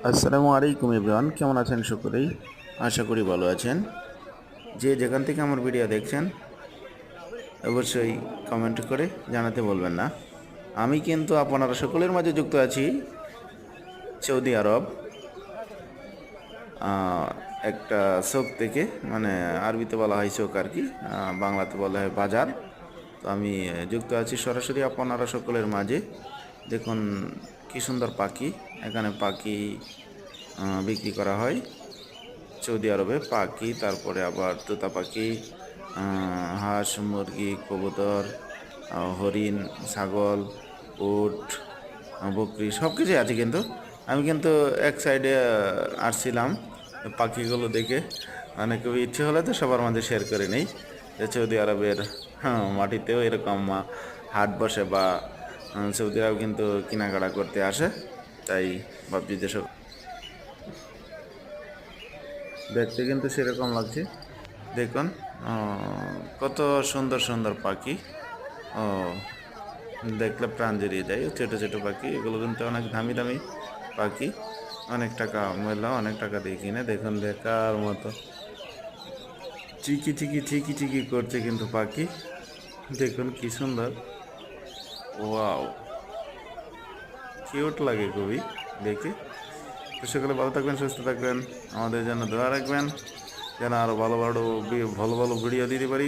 আসসালামু আলাইকুম এভরিওয়ান, কেমন আছেন সকলেই? আশা করি ভালো আছেন। যে যেখান থেকে আমার ভিডিও দেখছেন অবশ্যই কমেন্ট করে জানাতে বলবেন না। আমি কিন্তু আপনারা সকলের মাঝে যুক্ত আছি সৌদি আরব, একটা চোক থেকে, মানে আরবিতে বলা হয় চোক আর কি, বাংলাতে বলা হয় বাজার। তো আমি যুক্ত আছি সরাসরি আপনারা সকলের মাঝে। দেখুন কি সুন্দর পাখি, এখানে পাখি বিক্রি করা হয় সৌদি আরবে। পাখি, তারপরে আবার তোতা পাখি, হাঁস, মুরগি, কবুতর, হরিণ, ছাগল, উট, বকরি, সব কিছুই আছে। কিন্তু আমি কিন্তু এক সাইডে আসছিলাম পাখিগুলো দেখে, মানে খুবই ইচ্ছে হলে তো সবার মাঝে শেয়ার করে নেই যে সৌদি আরবের মাটিতেও এরকম হাট বসে, বা সৌদি আরব কিন্তু কেনাকাটা করতে আসে। তাই ভাবছি যে সব দেখতে কিন্তু সেরকম লাগছে। দেখুন কত সুন্দর সুন্দর পাখি। ও, দেখলে প্রাণ জড়িয়ে যায়। ছোটো ছোটো পাখি, এগুলো কিন্তু অনেক দামি দামি পাখি, অনেক টাকা মূল্য, অনেক টাকা দিয়ে কিনে। দেখুন দেখার মতো চিকি চিকি চিকি চিকি করছে কিন্তু পাখি। দেখুন কি সুন্দর, ওয়াও, কিউট লাগে খুবই দেখে। তো সকলে ভালো থাকবেন, সুস্থ থাকবেন, আমাদের জন্য দোয়া রাখবেন যেন আরও ভালো ভালো ভালো ভালো ভিডিও দিতে পারি।